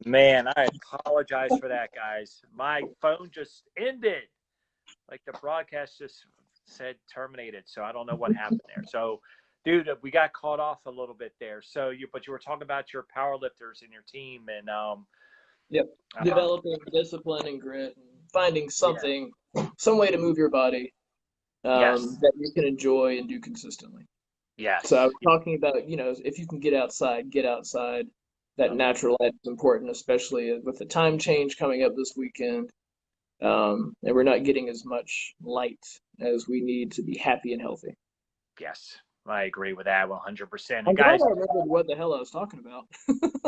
Man, I apologize for that, guys. My phone just ended. Like the broadcast just said terminated. So I don't know what happened there. So, dude, we got caught off a little bit there. But you were talking about your power lifters and your team, and Yep. um, Developing discipline and grit and finding yeah, some way to move your body yes, that you can enjoy and do consistently. So I yes, was talking about, if you can get outside, get outside. That yep, natural light is important, especially with the time change coming up this weekend. And we're not getting as much light as we need to be happy and healthy. yes. I agree with that 100%. And I'm glad guys, I remembered what the hell I was talking about.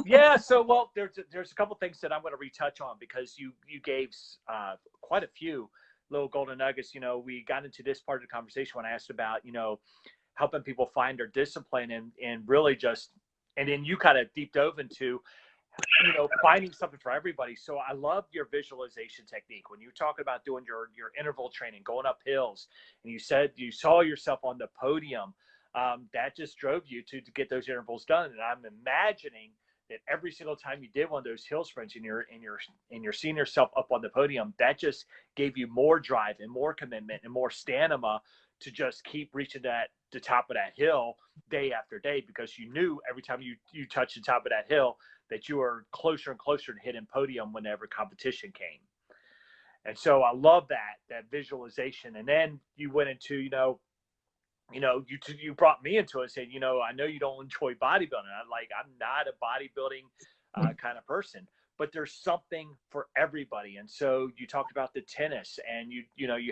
yeah. So, well, there's a couple things that I'm going to retouch on because you gave quite a few little golden nuggets. We got into this part of the conversation when I asked about helping people find their discipline and really just, and then you kind of deep dove into finding something for everybody. So I love your visualization technique when you talk about doing your interval training, going up hills, and you said you saw yourself on the podium. That just drove you to get those intervals done. And I'm imagining that every single time you did one of those hill sprints and you're seeing yourself up on the podium, that just gave you more drive and more commitment and more stamina to just keep reaching the top of that hill day after day, because you knew every time you touch the top of that hill that you were closer and closer to hitting podium whenever competition came. And so I love that visualization. And then you went into, you brought me into it and said, I know you don't enjoy bodybuilding. I'm not a bodybuilding kind of person, but there's something for everybody. And so you talked about the tennis, and you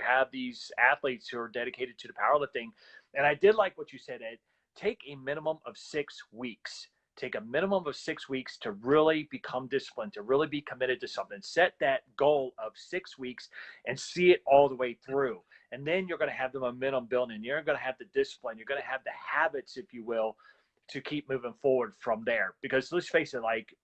have these athletes who are dedicated to the powerlifting. And I did like what you said, Ed. Take a minimum of 6 weeks. Take a minimum of 6 weeks to really become disciplined, to really be committed to something. Set that goal of 6 weeks and see it all the way through. And then you're going to have the momentum building. You're going to have the discipline. You're going to have the habits, if you will, to keep moving forward from there. Because let's face it, like,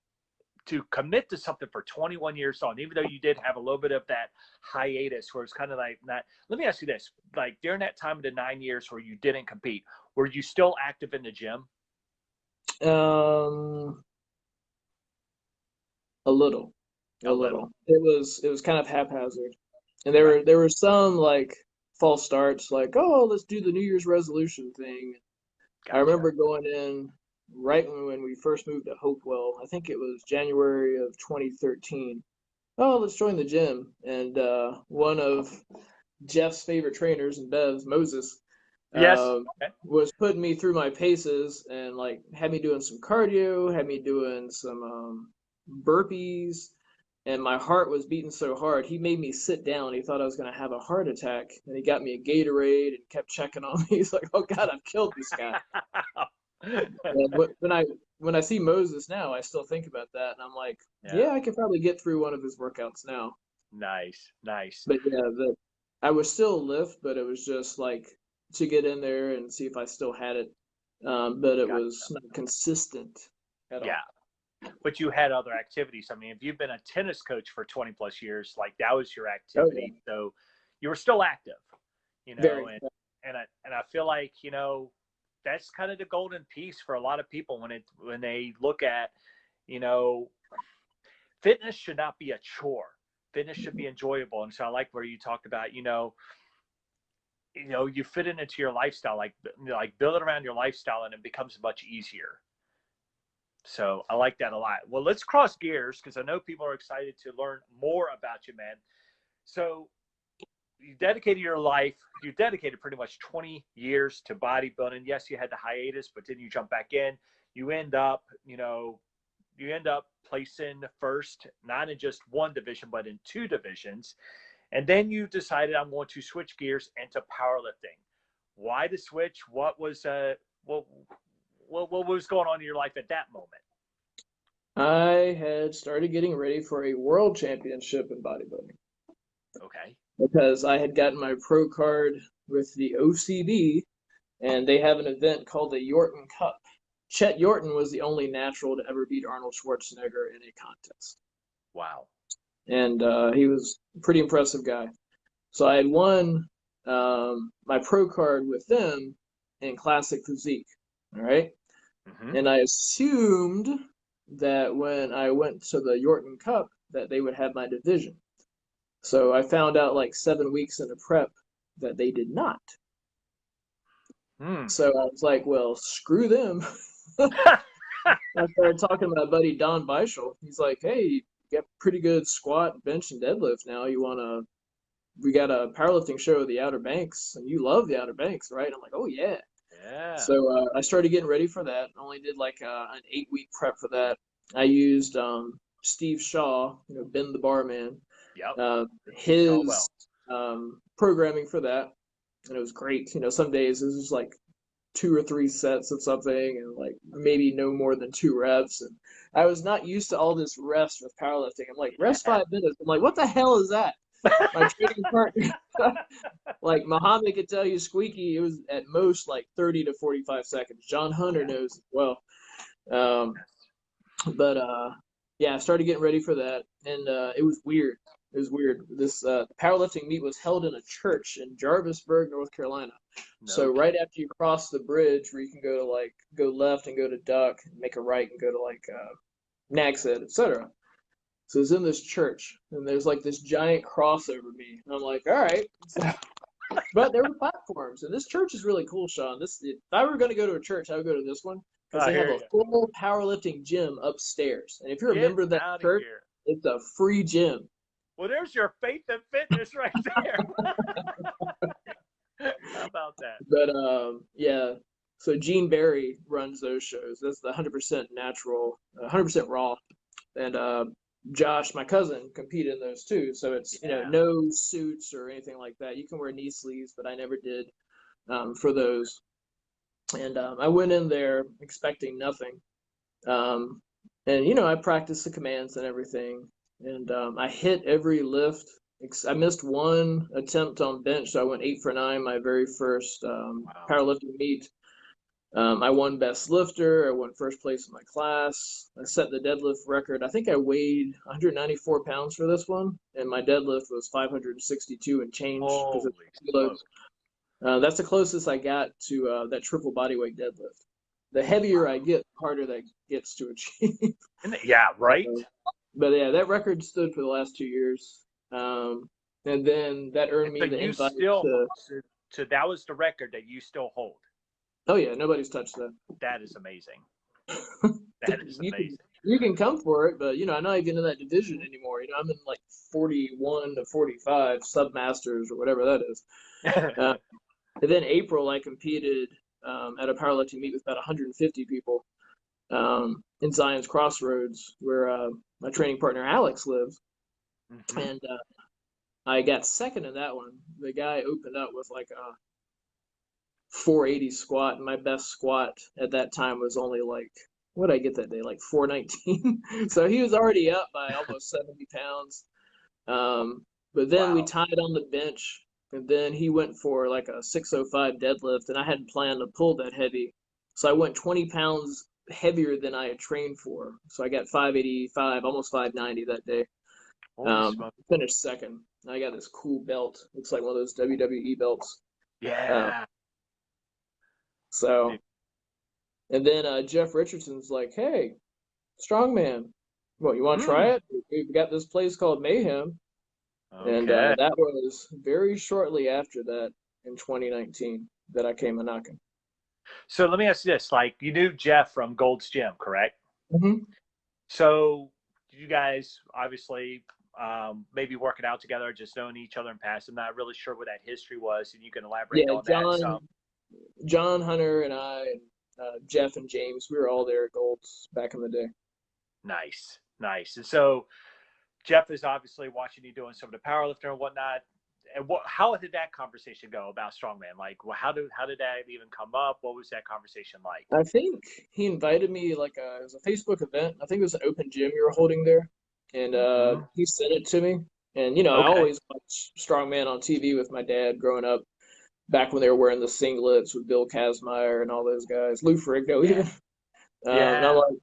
to commit to something for 21 years on, even though you did have a little bit of that hiatus where it's kind of like not. Let me ask you this: like during that time of the 9 years where you didn't compete, were you still active in the gym? Um, a little, a A little. little. It was kind of haphazard, and there Right. were there were some like false starts, like, oh, let's do the New Year's resolution thing. I Gotcha. remember going in right when we first moved to Hopewell. I think it was January of 2013. Oh, let's join the gym. And one of Jeff's favorite trainers and Bev's, Moses, Yes. Okay. was putting me through my paces and like had me doing some cardio, had me doing some burpees, and my heart was beating so hard. He made me sit down. He thought I was going to have a heart attack, and he got me a Gatorade and kept checking on me. He's like, "Oh God, I've killed this guy." And when I see Moses now, I still think about that, and I'm like, Yeah. "Yeah, I could probably get through one of his workouts now." Nice. Nice. But yeah, I was still lift, but it was just like to get in there and see if I still had it. But it Gotcha. was not consistent at Yeah. all. But you had other activities. I mean, if you've been a tennis coach for 20 plus years, like that was your Oh yeah, activity. So you were still active, very. and I feel like, that's kind of the golden piece for a lot of people when they look at, you know, fitness should not be a chore. Fitness should be enjoyable. And so I like where you talked about, you fit it into your lifestyle, like build it around your lifestyle, and it becomes much easier. So I like that a lot. Well, let's cross gears because I know people are excited to learn more about you, man. So you dedicated pretty much 20 years to bodybuilding. Yes, you had the hiatus, but then you jump back in. You end up, placing first, not in just one division, but in two divisions. And then you decided, I'm going to switch gears into powerlifting. Why the switch? What was going on in your life at that moment? I had started getting ready for a world championship in bodybuilding Okay. because I had gotten my pro card with the OCB, and they have an event called the Yorton Cup. Chet Yorton was the only natural to ever beat Arnold Schwarzenegger in a contest, Wow. and he was a pretty impressive guy. So I had won my pro card with them in classic physique. All right. Mm-hmm. And I assumed that when I went to the Yorton Cup that they would have my division. So I found out like 7 weeks into prep that they did not. Hmm. So I was like, well, screw them. I started talking to my buddy Don Beischel. He's like, hey, you got pretty good squat, bench, and deadlift now. We got a powerlifting show at the Outer Banks, and you love the Outer Banks, right? I'm like, oh, yeah. Yeah. So I started getting ready for that. I only did like an 8 week prep for that. I used Steve Shaw, Ben the Barman, Yep. Oh his well. programming for that. And it was great. Some days it was just like 2 or 3 sets of something and like maybe no more than 2 reps. And I was not used to all this rest with powerlifting. I'm like, rest Yeah. 5 minutes. I'm like, what the hell is that? My training partner, like Muhammad could tell you, squeaky, it was at most like 30 to 45 seconds. John Hunter Yeah. knows as well. Um, but yeah, I started getting ready for that, and it was weird. It was weird. This powerlifting meet was held in a church in Jarvisburg, North Carolina. So No right kidding. after you cross the bridge, where you can go left and go to Duck, and make a right and go to like Nags Head, etc. So it's in this church, and there's like this giant cross over me, and I'm like, all right. But there were platforms, and this church is really cool, Sean. If I were going to go to a church, I would go to this one because I they have hear a you. full powerlifting gym upstairs. And if you're a Get member of that out of church, here. it's a free gym. Well, there's your faith and fitness right there. How about that? But yeah, so Gene Barry runs those shows. That's the 100% natural, 100% raw, and Josh, my cousin, competed in those too. So it's Yeah. no suits or anything like that. You can wear knee sleeves, but I never did for those. And I went in there expecting nothing. Um, and I practiced the commands and everything. And I hit every lift. I missed one attempt on bench, so I went 8 for 9 my very first Wow. powerlifting meet. I won best lifter. I won first place in my class. I set the deadlift record. I think I weighed 194 pounds for this one, and my deadlift was 562 and change because of Holy kilos. smoke. That's the closest I got to that triple bodyweight deadlift. The heavier I get, the harder that gets to achieve. Yeah, right? But yeah, that record stood for the last 2 years. And then that earned And so me the you invite still, to. so that was the record that you still hold. Oh yeah, nobody's touched that. That is amazing. That is You can amazing. you can come for it, but I'm not even in that division anymore. I'm in like 41 to 45 submasters or whatever that is. Uh, and then April, I competed at a powerlifting meet with about 150 people in Zion's Crossroads, where my training partner Alex lives, Mm-hmm. and I got second in that one. The guy opened up with like a 480 squat, and my best squat at that time was only like, what did I get that day? Like 419. So he was already up by almost 70 pounds. But then we Wow. tied on the bench, and then he went for like a 605 deadlift, and I hadn't planned to pull that heavy. So I went 20 pounds heavier than I had trained for. So I got 585, almost 590 that day. Holy smoke. Finished second. I got this cool belt. Looks like one of those WWE belts. Uh, Yeah. so, Dude. and then Jeff Richardson's like, hey, strongman, what, you want to try Mm. it? We've got this place called Mayhem. And Okay. that was very shortly after that in 2019 that I came a knocking. So let me ask you this. Like, you knew Jeff from Gold's Gym, correct? Mm-hmm. So you guys obviously maybe working out together, just knowing each other in past. I'm not really sure what that history was, and you can elaborate Yeah, on that some. John Hunter and I and Jeff and James, we were all there at Gold's back in the day. Nice, nice. And so Jeff is obviously watching you doing some of the powerlifting and whatnot. And how did that conversation go about strongman? Like, well, how did that even come up? What was that conversation like? I think he invited me like it was a Facebook event. I think it was an open gym you were holding there, and Mm-hmm. he sent it to me. And I Okay. always watched Strongman on TV with my dad growing up, back when they were wearing the singlets with Bill Kazmaier and all those guys, Lou Ferrigno Yeah. even. And I'm Yeah. like,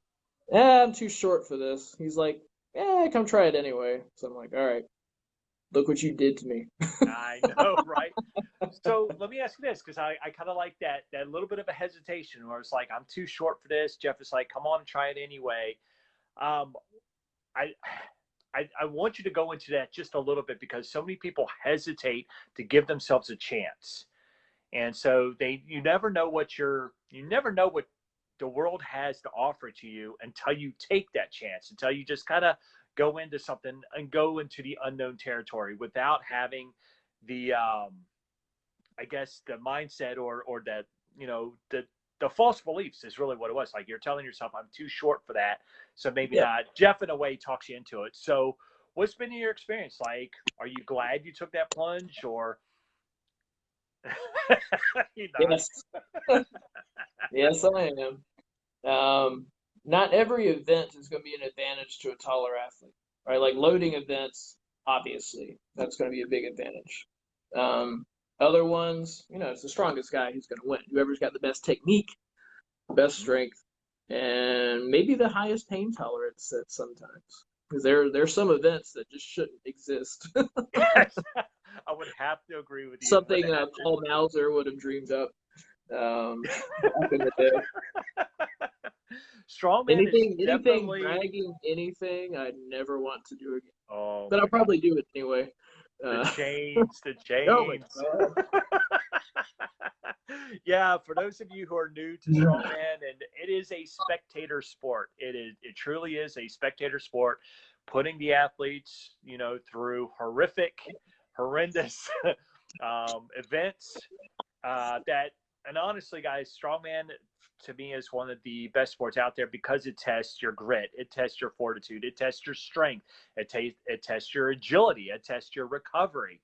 I'm too short for this. He's like, come try it anyway. So I'm like, all right, look what you did to me. I know, right? So let me ask you this, because I kind of like that little bit of a hesitation where it's like, I'm too short for this. Jeff is like, come on, try it anyway. Um, I, I want you to go into that just a little bit because so many people hesitate to give themselves a chance. And so you never know you never know what the world has to offer to you until you take that chance, until you just kind of go into something and go into the unknown territory without having the, I guess the mindset or that, the false beliefs is really what it was. Like you're telling yourself, I'm too short for that. So maybe Yeah. not. Jeff in a way talks you into it. So what's been your experience? Like, are you glad you took that plunge or? Yes. Yes, I am. Not every event is going to be an advantage to a taller athlete, right? Like loading events, obviously, that's going to be a big advantage. Other ones, it's the strongest guy who's going to win. Whoever's got the best technique, best strength, and maybe the highest pain tolerance at sometimes. Because there's some events that just shouldn't exist. Yes, I would have to agree with you. Something Paul Mauser would have dreamed up back in the day. Strongman is Anything definitely dragging anything, I'd never want to do again. Oh, but I'll probably do it anyway. the chains. Oh my God. Yeah, for those of you who are new to strongman, and it is a spectator sport. It truly is a spectator sport, putting the athletes, through horrendous events. And honestly, guys, strongman to me is one of the best sports out there because it tests your grit, it tests your fortitude, it tests your strength, it tests your agility, it tests your recovery.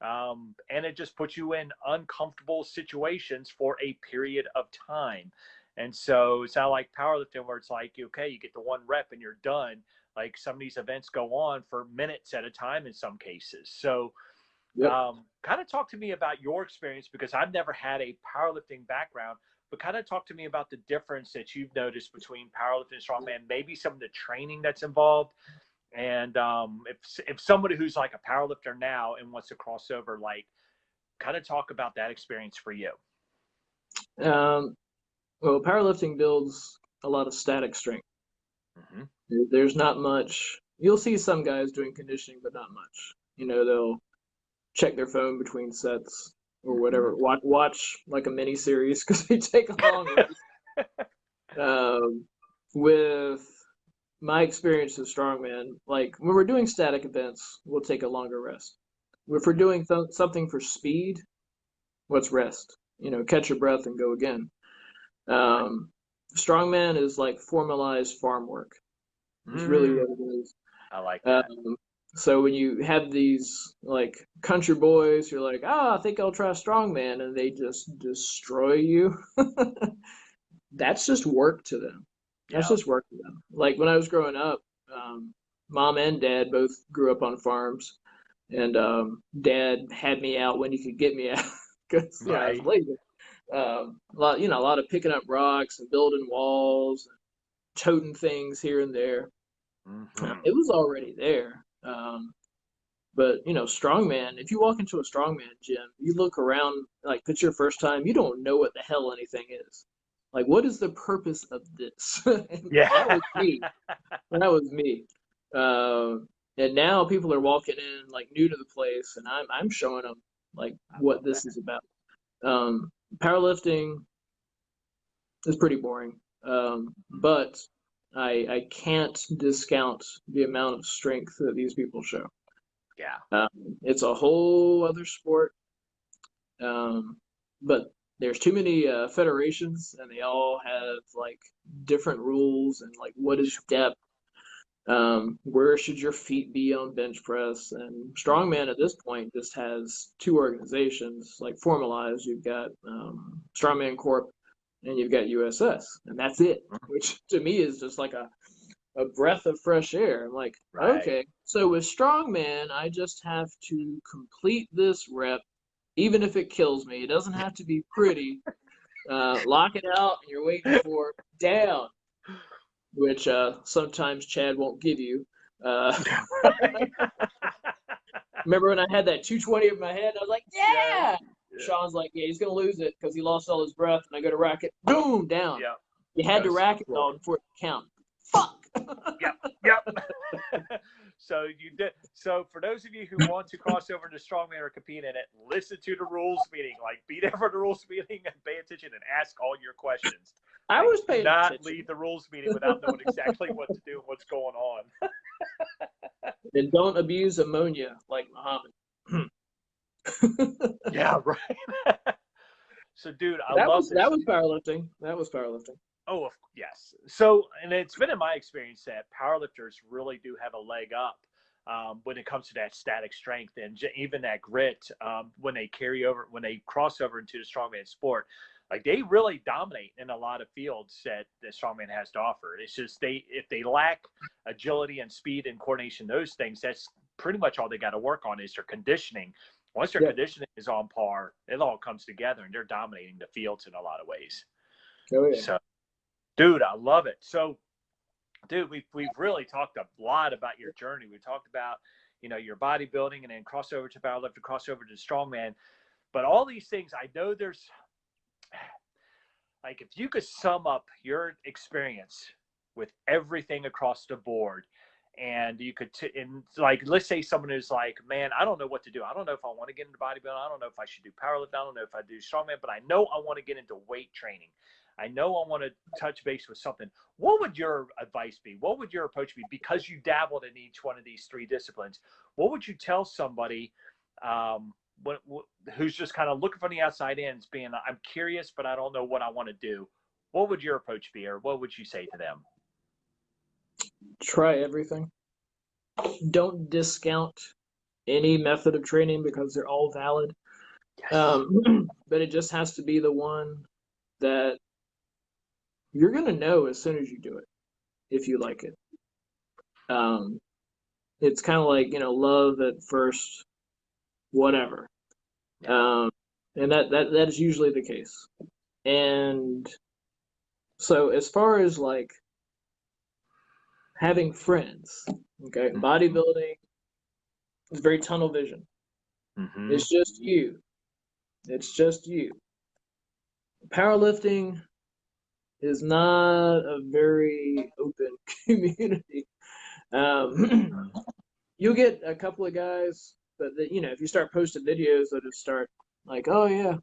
And it just puts you in uncomfortable situations for a period of time. And so it's not like powerlifting where it's like, okay, you get the one rep and you're done. Like some of these events go on for minutes at a time in some cases. So Yep. kind of talk to me about your experience because I've never had a powerlifting background, but kind of talk to me about the difference that you've noticed between powerlifting and strongman, maybe some of the training that's involved. And if somebody who's like a powerlifter now and wants to cross over, like kind of talk about that experience for you. Well, powerlifting builds a lot of static strength. Mm-hmm. There's not much. You'll see some guys doing conditioning, but not much. They'll check their phone between sets or whatever. Watch like a mini series because they take a long rest. With my experience as strongman, like when we're doing static events, we'll take a longer rest. If we're doing something for speed, let's rest. Catch your breath and go again. Strongman is like formalized farm work. It's really what it is. I like that. So when you have these like country boys, you're like, I think I'll try strongman, and they just destroy you. That's just work to them. That's just work to them. Like when I was growing up, mom and dad both grew up on farms, and dad had me out when he could get me out because I was lazy. A lot of picking up rocks and building walls, and toting things here and there. It was already there. But strongman, if you walk into a strongman gym, you look around, like it's your first time, you don't know what the hell anything is. Like, what is the purpose of this? Yeah. That was me. That was me. And now people are walking in like new to the place, and I'm showing them like what this is about. Powerlifting is pretty boring, but I can't discount the amount of strength that these people show. Yeah. It's a whole other sport, but there's too many federations, and they all have like different rules and like what is depth. Where should your feet be on bench press? And strongman at this point just has two organizations like formalized. You've got Strongman Corp and you've got USS, and that's it, which to me is just like a breath of fresh air. I'm like, okay, so with strongman, I just have to complete this rep, even if it kills me. It doesn't have to be pretty. Lock it out, and you're waiting for down, which sometimes Chad won't give you. Remember when I had that 220 in my head? I was like, yeah. Sean's like, yeah, he's going to lose it because he lost all his breath. And I go to rack it, boom, down. Yeah. You had to rack it all before it could count. Fuck. Yeah. So you did. So for those of you who want to cross over to strongman or compete in it, listen to the rules meeting. Like, be there for the rules meeting and pay attention and ask all your questions. I was paying not attention. leave the rules meeting without knowing exactly what to do and what's going on. And don't abuse ammonia like Muhammad. Yeah, right. So, dude, I love this. That was powerlifting. That was powerlifting. Oh, yes. So, and it's been in my experience that powerlifters really do have a leg up when it comes to that static strength and even that grit when they when they cross over into the strongman sport. Like, they really dominate in a lot of fields that the strongman has to offer. It's just if they lack agility and speed and coordination, those things, that's pretty much all they got to work on is their conditioning. Once their conditioning is on par, it all comes together and they're dominating the fields in a lot of ways. Oh, yeah. So, dude, I love it. So, dude, we've really talked a lot about your journey. We talked about, your bodybuilding and then cross over to powerlifting, cross over to strongman. But all these things, I know there's, like, if you could sum up your experience with everything across the board, and you could, like, let's say someone who's like, man, I don't know what to do. I don't know if I want to get into bodybuilding. I don't know if I should do powerlifting. I don't know if I do strongman, but I know I want to get into weight training. I know I want to touch base with something. What would your advice be? What would your approach be? Because you dabbled in each one of these three disciplines, what would you tell somebody who's just kind of looking from the outside in, being, I'm curious, but I don't know what I want to do? What would your approach be, or what would you say to them? Try everything. Don't discount any method of training because they're all valid. Yes. But it just has to be the one that you're going to know as soon as you do it, if you like it. It's kind of like, love at first, whatever. Yeah. And that is usually the case. And so as far as like having friends, okay, bodybuilding is very tunnel vision. Mm-hmm. It's just you. It's just you. Powerlifting is not a very open community. You'll get a couple of guys, but if you start posting videos, they'll just start like, oh yeah,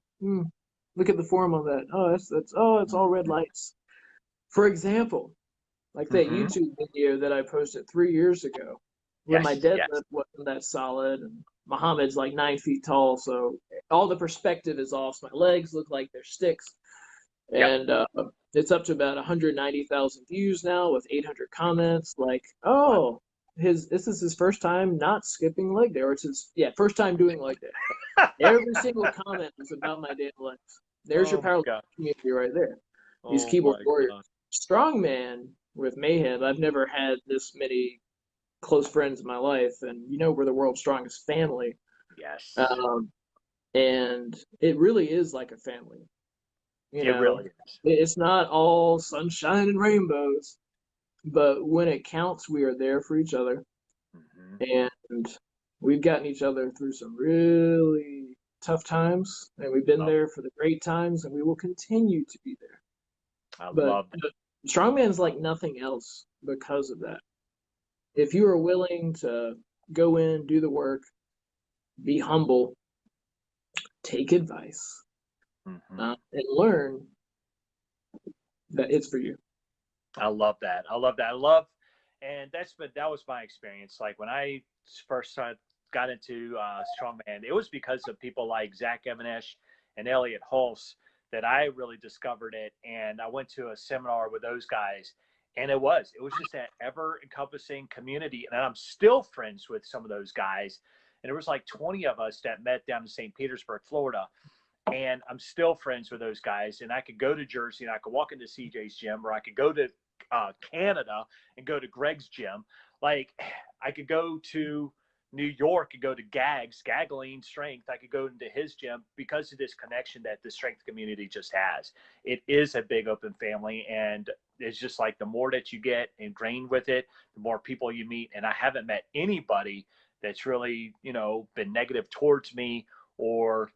look at the form on that. Oh, it's all red lights. For example, like that YouTube video that I posted 3 years ago, when my deadlift wasn't that solid, and Muhammad's like 9 feet tall, so all the perspective is off. So my legs look like they're sticks, and it's up to about 190,000 views now with 800 comments. Like, oh, this is his first time not skipping leg day, or it's his first time doing leg day. Every single comment is about my damn legs. There's your powerlifting community right there. These keyboard warriors. Strongman with Mayhem, I've never had this many close friends in my life, and we're the world's strongest family. Yes. And it really is like a family. It really is. It's not all sunshine and rainbows, but when it counts, we are there for each other. And we've gotten each other through some really tough times, and we've been there for the great times, and we will continue to be there. I love that. Strongman's like nothing else because of that. If you are willing to go in, do the work, be humble, take advice, and learn, that it's for you. I love that. And that was my experience. Like, when I first got into strongman, it was because of people like Zach Evanesh and Elliot Hulse that I really discovered it. And I went to a seminar with those guys, and it was just that ever-encompassing community. And I'm still friends with some of those guys. And there was like 20 of us that met down in St. Petersburg, Florida. And I'm still friends with those guys. And I could go to Jersey and I could walk into CJ's gym, or I could go to Canada and go to Greg's gym. Like, I could go to New York and go to Gaggling Strength. I could go into his gym because of this connection that the strength community just has. It is a big open family, and it's just like the more that you get ingrained with it, the more people you meet. And I haven't met anybody that's really, been negative towards me or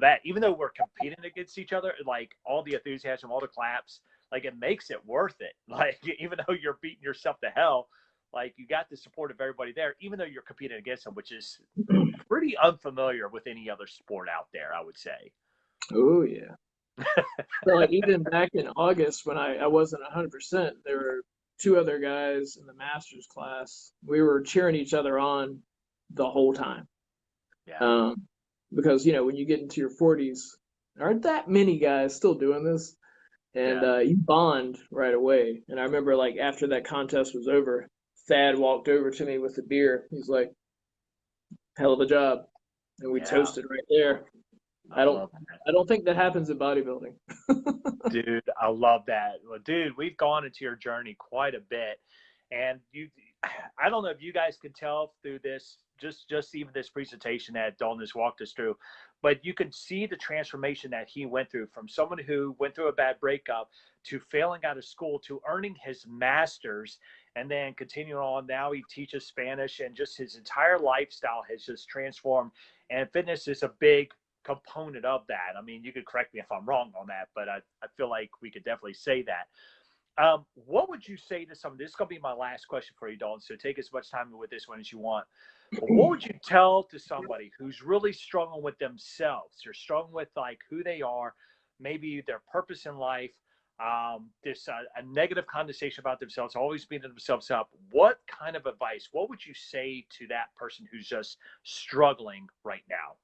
that, even though we're competing against each other, like, all the enthusiasm, all the claps, like, it makes it worth it. Like, even though you're beating yourself to hell, like you got the support of everybody there, even though you're competing against them, which is pretty unfamiliar with any other sport out there, I would say. Oh yeah. So like even back in August when I wasn't 100%, there were two other guys in the master's class. We were cheering each other on the whole time. Yeah. Because when you get into your 40s, there aren't that many guys still doing this, and Yeah. you bond right away. And I remember like after that contest was over, Thad walked over to me with a beer. He's like, "Hell of a job," and we Yeah. toasted right there. I love that. I don't think that happens in bodybuilding. Dude, I love that. Well, dude, we've gone into your journey quite a bit. And I don't know if you guys can tell through this, just even this presentation that Dalton has walked us through, but you can see the transformation that he went through from someone who went through a bad breakup to failing out of school to earning his master's and then continuing on. Now he teaches Spanish, and just his entire lifestyle has just transformed. And fitness is a big component of that. I mean, you could correct me if I'm wrong on that, but I feel like we could definitely say that. What would you say to someone? This is going to be my last question for you, Dalton, so take as much time with this one as you want. But what would you tell to somebody who's really struggling with themselves? They're struggling with like who they are, maybe their purpose in life, this a negative conversation about themselves, always beating themselves up. What kind of advice, what would you say to that person who's just struggling right now?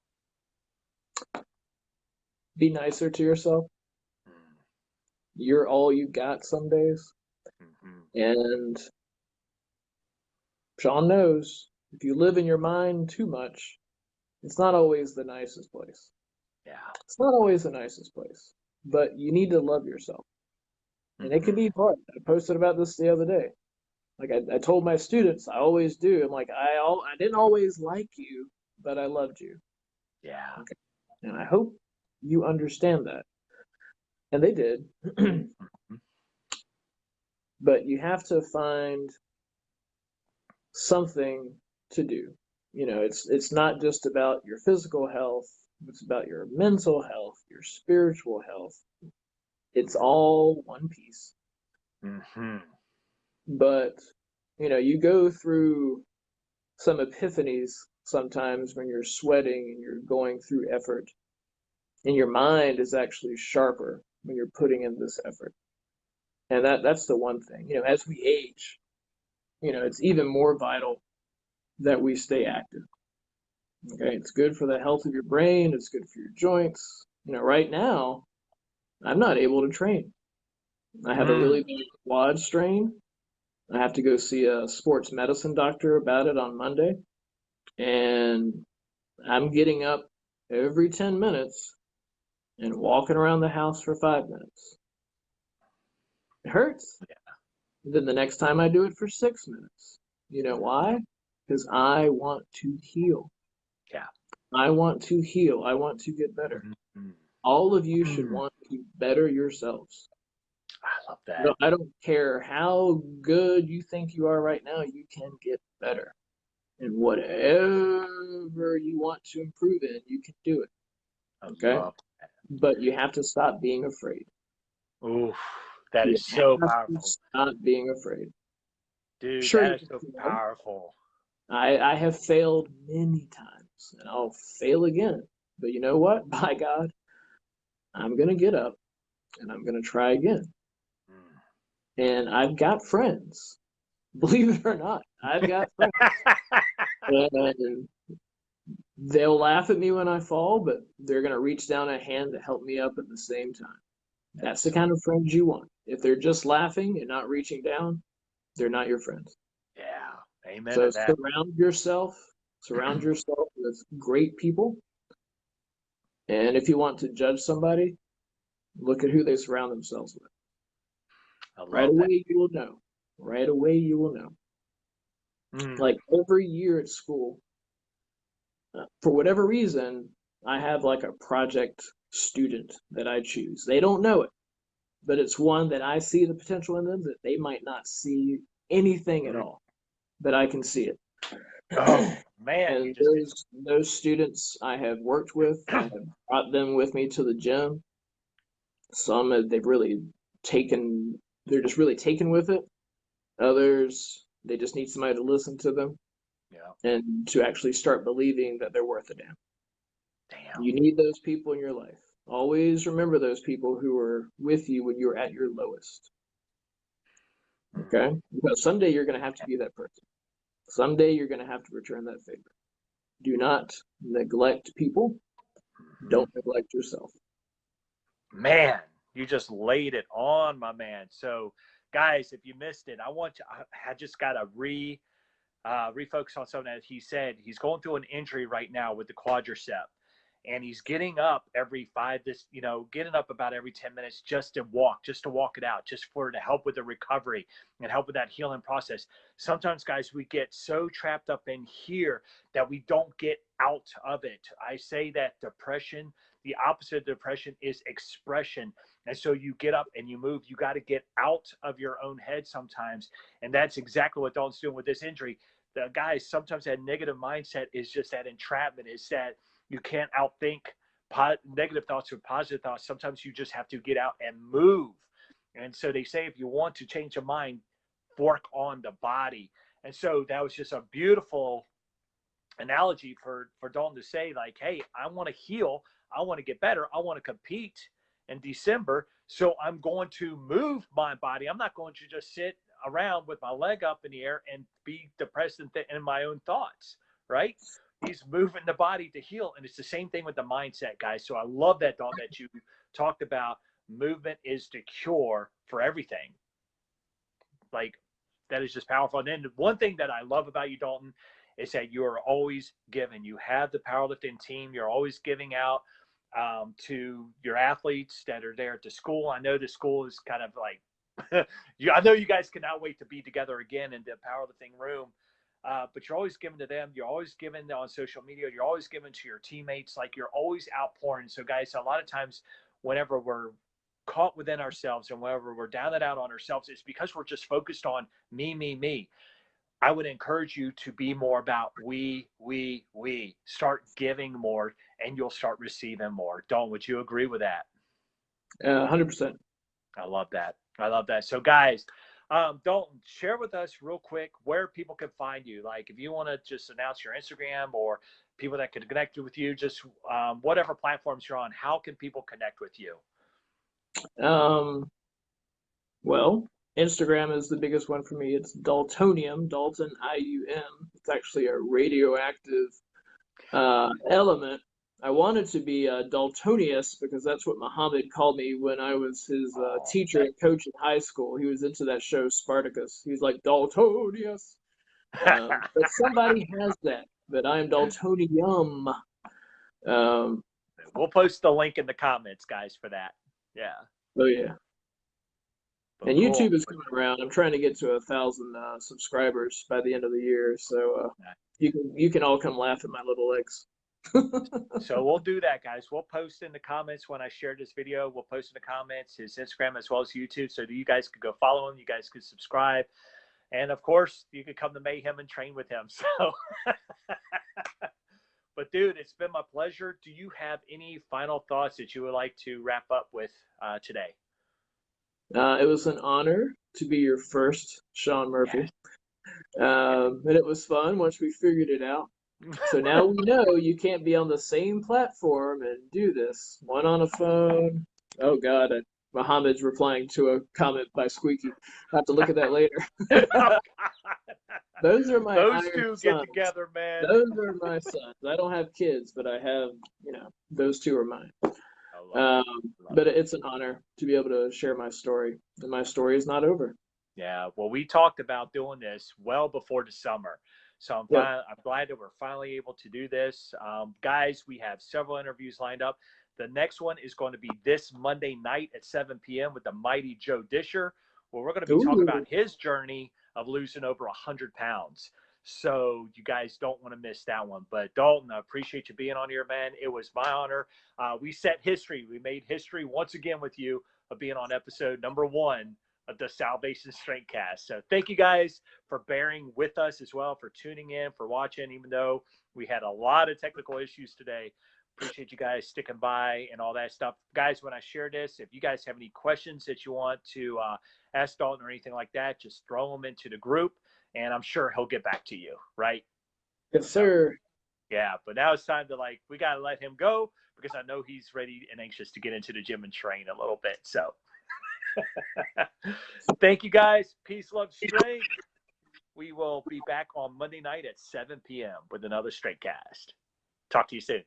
Be nicer to yourself. You're all you got some days. And Sean knows if you live in your mind too much, it's not always the nicest place. Yeah. It's not always the nicest place, but you need to love yourself. And it can be hard. I posted about this the other day. Like I told my students, I always do. I'm like, I didn't always like you, but I loved you. Yeah. Okay. And I hope you understand that. And they did. But you have to find something to do. It's not just about your physical health, it's about your mental health, your spiritual health. It's all one piece. But you go through some epiphanies sometimes when you're sweating and you're going through effort, and your mind is actually sharper when you're putting in this effort. And that's the one thing. As we age, it's even more vital that we stay active. Okay, it's good for the health of your brain, it's good for your joints. Right now, I'm not able to train. I have a really bad quad strain. I have to go see a sports medicine doctor about it on Monday. And I'm getting up every 10 minutes and walking around the house for 5 minutes. It hurts. Yeah. Then the next time I do it for 6 minutes. You know why? Because I want to heal. Yeah. I want to heal. I want to get better. All of you should want to better yourselves. I love that. I don't care how good you think you are right now, you can get better. And whatever you want to improve in, you can do it. Okay? But you have to stop being afraid. Oof, that is so powerful. Stop being afraid. Dude, Sure, that is so powerful. I have failed many times, and I'll fail again. But you know what? By God, I'm going to get up, and I'm going to try again. And I've got friends. Believe it or not, I've got friends. And they'll laugh at me when I fall, but they're going to reach down a hand to help me up at the same time. That's the kind of friends you want. If they're just laughing and not reaching down, they're not your friends. Yeah, amen So to that. surround yourself with great people. And if you want to judge somebody, look at who they surround themselves with. Right away, you will know. Right away, you will know. Like every year at school, for whatever reason, I have like a project student that I choose. They don't know it, but it's one that I see the potential in them that they might not see anything at all, but I can see it. Oh man! And those students I have worked with, I have brought them with me to the gym. Some they've really taken. They're just really taken with it. Others They just need somebody to listen to them Yeah. and to actually start believing that they're worth a damn. Damn. You need those people in your life. Always remember those people who were with you when you were at your lowest. Okay? Because someday you're going to have to be that person. Someday you're going to have to return that favor. Do not neglect people. Don't neglect yourself. Man, you just laid it on, my man. So, guys, if you missed it, I just got to refocus on something that he said. He's going through an injury right now with the quadricep, and he's getting up getting up about every 10 minutes just to walk it out, just to help with the recovery and help with that healing process. Sometimes, guys, we get so trapped up in here that we don't get out of it. I say that depression, the opposite of depression is expression. And so you get up and you move. You got to get out of your own head sometimes. And that's exactly what Dalton's doing with this injury. The guys, sometimes that negative mindset is just that entrapment, is that you can't outthink negative thoughts with positive thoughts. Sometimes you just have to get out and move. And so they say if you want to change your mind, work on the body. And so that was just a beautiful analogy for Dalton to say, like, hey, I want to heal. I want to get better. I want to compete in December. So I'm going to move my body. I'm not going to just sit around with my leg up in the air and be depressed in my own thoughts, right? He's moving the body to heal. And it's the same thing with the mindset, guys. So I love that, Dalton, that you talked about movement is the cure for everything. Like, that is just powerful. And then one thing that I love about you, Dalton, is that you are always giving. You have the powerlifting team. You're always giving out to your athletes that are there at the school. I know the school is kind of like, I know you guys cannot wait to be together again in the powerlifting room. But you're always giving to them. You're always giving on social media. You're always giving to your teammates. Like, you're always outpouring. So, guys, a lot of times whenever we're caught within ourselves and whenever we're down and out on ourselves, it's because we're just focused on me, me, me. I would encourage you to be more about we. Start giving more and you'll start receiving more. Don't, would you agree with that? 100%. I love that. I love that. So, guys, Dalton, share with us real quick where people can find you. Like, if you want to just announce your Instagram or people that could connect with you, just whatever platforms you're on, how can people connect with you? Well, Instagram is the biggest one for me. It's Daltonium, Dalton IUM. It's actually a radioactive element. I wanted to be Daltonius because that's what Muhammad called me when I was his teacher and coach in high school. He was into that show Spartacus. He's like Daltonius. But somebody has that, but I am Daltonium. We'll post the link in the comments, guys, for that. Yeah. Oh yeah. But And cool. YouTube is coming around. I'm trying to get to 1,000 subscribers by the end of the year, so you can all come laugh at my little legs. So we'll do that, guys. We'll post in the comments when I share this video. We'll post in the comments his Instagram as well as YouTube, so that you guys could go follow him. You guys could subscribe, and of course, you could come to Mayhem and train with him. So, but dude, it's been my pleasure. Do you have any final thoughts that you would like to wrap up with today? It was an honor to be your first, Sean Murphy. And it was fun once we figured it out. So now we know you can't be on the same platform and do this. One on a phone. Oh, God. Muhammad's replying to a comment by Squeaky. I'll have to look at that later. Those are my Those two sons. get together, man. Those are my sons. I don't have kids, but I have, those two are mine. But it's an honor to be able to share my story, and my story is not over. Yeah, well, we talked about doing this well before the summer, so I'm glad that we're finally able to do this. Guys, we have several interviews lined up. The next one is going to be this Monday night at 7 p.m. with the mighty Joe Disher, where we're going to be talking about his journey of losing over 100 pounds. So you guys don't want to miss that one. But Dalton, I appreciate you being on here, man. It was my honor. We set history. We made history once again with you of being on episode number 1 of the Salvation StrengthCast. So thank you guys for bearing with us as well, for tuning in, for watching, even though we had a lot of technical issues today. Appreciate you guys sticking by and all that stuff. Guys, when I share this, if you guys have any questions that you want to ask Dalton or anything like that, just throw them into the group and I'm sure he'll get back to you, right? Yes, sir. Yeah, but now it's time to we got to let him go because I know he's ready and anxious to get into the gym and train a little bit. So thank you guys. Peace, love, strength. We will be back on Monday night at 7 p.m. with another StrengthCast. Talk to you soon.